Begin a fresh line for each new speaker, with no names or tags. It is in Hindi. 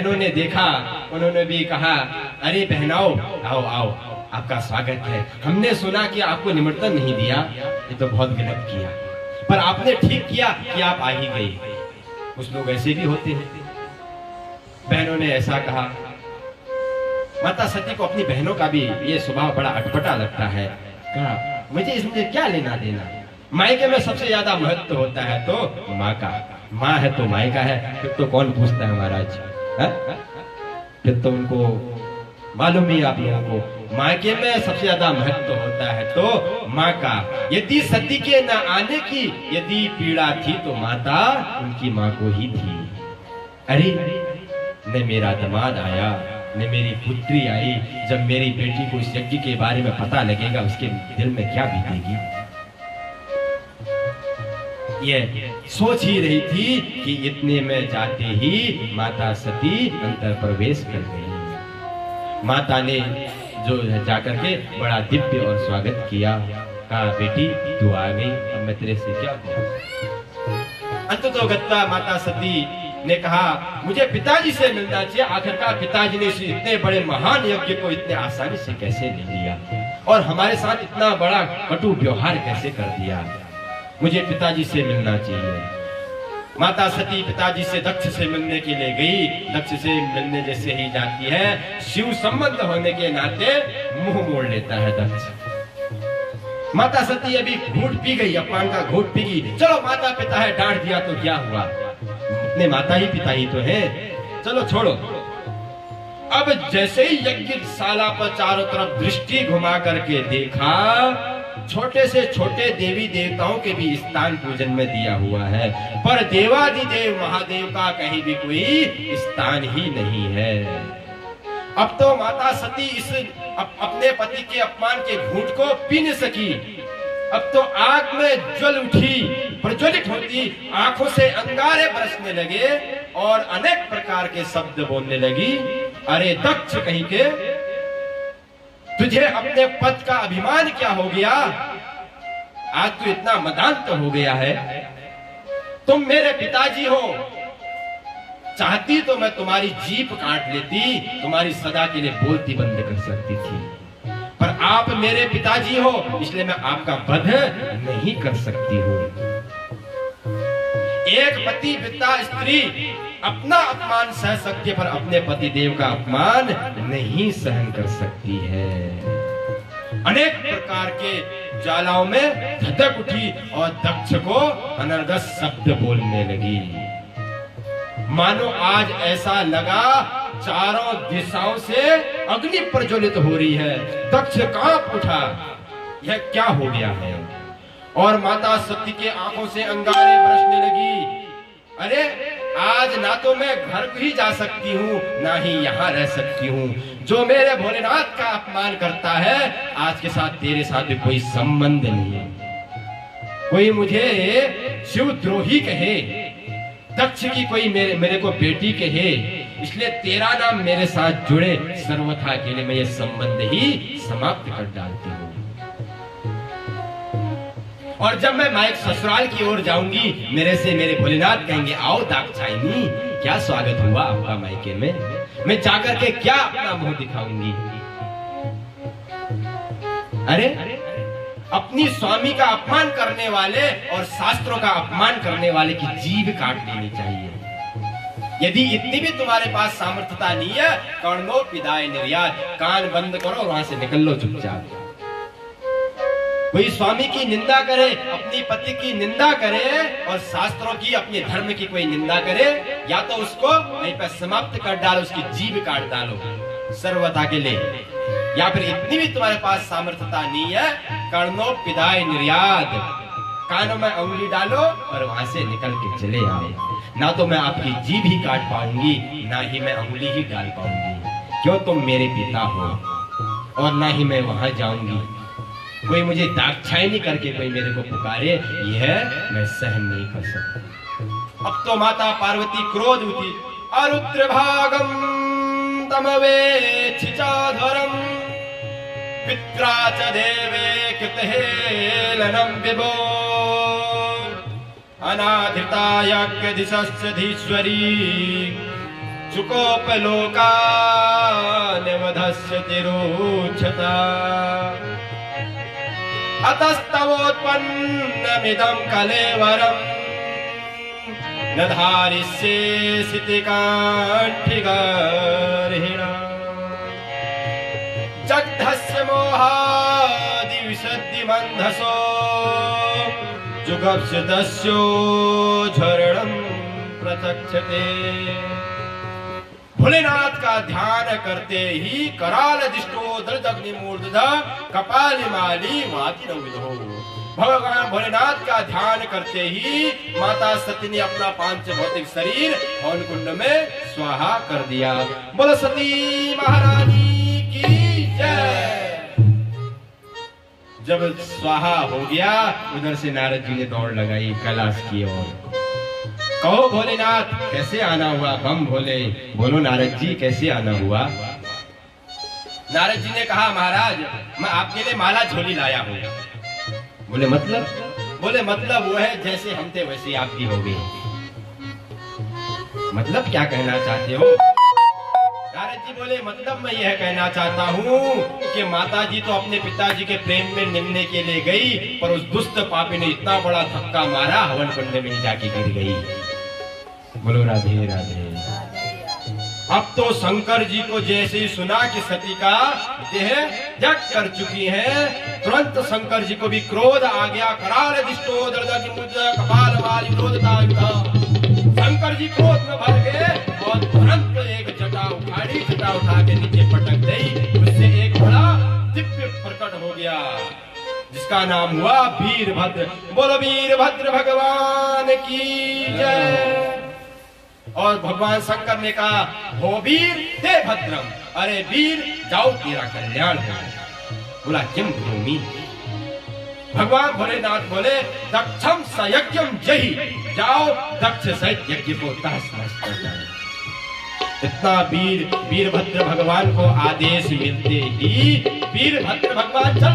बहनों ने देखा, उन्होंने भी कहा, अरे बहनाओ, आओ आओ, आपका स्वागत है। हमने सुना कि आपको निमंत्रण नहीं दिया, ये तो बहुत गलत किया, पर आपने ठीक किया कि आप आ ही गए। कुछ लोग ऐसे भी होते हैं। बहनों ने ऐसा कहा। माता सती को अपनी बहनों का भी ये स्वभाव बड़ा अटपटा लगता है। कहा, मुझे इसमें क्या लेना देना, मायके में सबसे ज्यादा महत्व होता है तो माँ का। माँ है तो मायका है, फिर तो कौन पूछता है महाराज, फिर तो उनको मालूम ही आप लोगों को, मायके में सबसे ज्यादा महत्व होता है तो माँ का। यदि सती के न आने की यदि पीड़ा थी तो माता उनकी माँ को ही थी। अरे न मेरा दामाद आया, न मेरी पुत्री आई, जब मेरी बेटी को इस यज्ञ के बारे में पता लगेगा उसके दिल में क्या बीतेगी। ये सोच ही रही थी कि इतने में जाते ही माता सती अंतर प्रवेश कर गई। माता ने जो जाकर के बड़ा दिव्य और स्वागत किया। कहा, बेटी तू आ गई, अब मैं तेरे से क्या कहूं। अंततोगत्वा माता सती ने कहा, मुझे पिताजी से मिलना चाहिए। आखिरकार पिताजी ने इतने बड़े महान यज्ञ को इतने आसानी से कैसे ले लिया और हमारे साथ इतना बड़ा कटु व्यवहार कैसे कर दिया। मुझे पिताजी से मिलना चाहिए। माता सती पिताजी से दक्ष से मिलने के लिए गई। दक्ष से मिलने जैसे ही जाती है, शिव संबंध होने के नाते मुंह मोड़ लेता है दक्ष। माता सती अभी घूंट पी गई, अपमान का घूंट पी गई। चलो माता पिता है, डांट दिया तो क्या हुआ, अपने माता ही पिता ही तो है, चलो छोड़ो। अब जैसे ही यज्ञशाला पर चारों तरफ दृष्टि घुमा करके देखा, छोटे से छोटे देवी देवताओं के भी स्थान पूजन में दिया हुआ है, पर देवादिदेव महादेव का कहीं भी कोई स्थान ही नहीं है। अब तो माता सती इस अपने पति के अपमान के घूंट को पी नहीं सकी। अब तो आग में ज्वल उठी, प्रज्वलित होती, आंखों से अंगारे बरसने लगे और अनेक प्रकार के शब्द बोलने लगी। अरे दक्ष कहीं के, तुझे अपने पद का अभिमान क्या हो गया, आज तू इतना मदांत हो गया है। तुम मेरे पिताजी हो, चाहती तो मैं तुम्हारी जीभ काट लेती, तुम्हारी सदा के लिए बोलती बंद कर सकती थी, पर आप मेरे पिताजी हो इसलिए मैं आपका वध नहीं कर सकती हूँ। एक पति पिता स्त्री अपना अपमान सह सकती है, पर अपने पति देव का अपमान नहीं सहन कर सकती है। अनेक प्रकार के ज्वालाओं में धधक उठी और दक्ष को अनर्गल शब्द बोलने लगी। मानो आज ऐसा लगा चारों दिशाओं से अग्नि प्रज्वलित हो रही है। दक्ष कांप उठा, यह क्या हो गया है, और माता सती के आंखों से अंगारे बरसने लगी। अरे आज ना तो मैं घर ही जा सकती हूँ, ना ही यहाँ रह सकती हूँ। जो मेरे भोलेनाथ का अपमान करता है, आज के साथ तेरे साथ भी कोई संबंध नहीं। कोई मुझे शिवद्रोही कहे, दक्ष की कोई मेरे को बेटी कहे, इसलिए तेरा नाम मेरे साथ जुड़े, सर्वथा के लिए मैं ये संबंध ही समाप्त कर डालती हूँ। और जब मैं माइक ससुराल की ओर जाऊंगी, मेरे से मेरे भोलेनाथ कहेंगे, आओ दाक्षायणी, क्या स्वागत हुआ आपका मायके में। मैं जाकर के क्या अपना मुंह दिखाऊंगी। अरे अपनी स्वामी का अपमान करने वाले और शास्त्रों का अपमान करने वाले की जीभ काट लेनी चाहिए। यदि इतनी भी तुम्हारे पास सामर्थ्यता नहीं है, कर्णो पिदाय निर्यात, कान बंद करो और वहां से निकल लो चुपचाप। कोई स्वामी की निंदा करे, अपनी पति की निंदा करे और शास्त्रों की, अपने धर्म की कोई निंदा करे, या तो उसको वहीं पर समाप्त कर डालो, उसकी जीभ काट डालो सर्वथा के लिए। या फिर इतनी भी तुम्हारे पास सामर्थ्यता नहीं है, कर्णो पिदाय निर्यात, कानों में उंगली डालो और वहां से निकल के चले आओ। ना तो मैं आपकी जीभ ही काट पाऊंगी, ना ही मैं उंगली ही डाल पाऊंगी, क्यों तुम मेरे पिता हो, और ना ही मैं वहां जाऊंगी। कोई मुझे दाक्षायणी करके कोई मेरे को पुकारे, यह मैं सहन नहीं कर सकता। अब तो माता पार्वती क्रोध उठी। अरुद्र भागम तमवेक्षिचाधरम पित्रा च देवे कृतहेलनं विभो अनाधितायाज्ञ दिशस्य धीश्वरी चुकोपलोकान्यवधस्य तिरुच्छता अतस्तवोत्पन्नमिदं कलेवरम् न धारिष्येऽसि काण्ठिगार्हिणा जग्धस्य मोहादिविशद्धिमन्धसो जुगप्सितस्योद्धरणं प्रचक्षते। भोलेनाथ का ध्यान करते ही कराल दिष्टो दृढग्निमूर्धः कपालिमाली वाति नविदो। भगवान भोलेनाथ का ध्यान करते ही माता सती ने अपना पांच भौतिक शरीर हवन कुंड में स्वाहा कर दिया। बोलो सती महारानी की जय। जब स्वाहा हो गया उधर से नारद जी ने दौड़ लगाई कैलाश की ओर। कहो भोलेनाथ कैसे आना हुआ? बम भोले बोलो नारद जी कैसे आना हुआ? नारद जी ने कहा महाराज मैं आपके लिए माला झोली लाया हूँ। बोले मतलब? बोले मतलब वो है जैसे हम थे वैसे आपकी हो गई। मतलब क्या कहना चाहते हो? नारद जी बोले मतलब मैं यह कहना चाहता हूँ कि माता जी तो अपने पिताजी के प्रेम में मिलने के लिए गई पर उस दुष्ट पापी ने इतना बड़ा धक्का मारा हवन कुंड में ही जाके गिर गई। बोलो राधे राधे। अब तो शंकर जी को जैसे ही सुना कि सती का देह जग कर चुकी है तुरंत शंकर जी को भी क्रोध आ गया। कराल दिष्टो दृढग्निमूर्धः कपालमाली क्रोधता। शंकर जी क्रोध में भर गए और तुरंत एक जटा उखाड़ी, जटा उठा के नीचे पटक दी। उससे एक बड़ा दिव्य प्रकट हो गया जिसका नाम हुआ वीरभद्र। बोलो वीरभद्र भगवान की जय। और भगवान शंकर ने कहा हो वीर ते भद्रम, अरे वीर जाओ तेरा कल्याण हो। बोला किम भूमि? भगवान भोलेनाथ बोले दक्षम सयज्ञम जही, जाओ दक्ष सहित यज्ञ को तहस नहस कर डालो। इतना वीरभद्र भगवान को आदेश मिलते ही वीरभद्र भगवान चल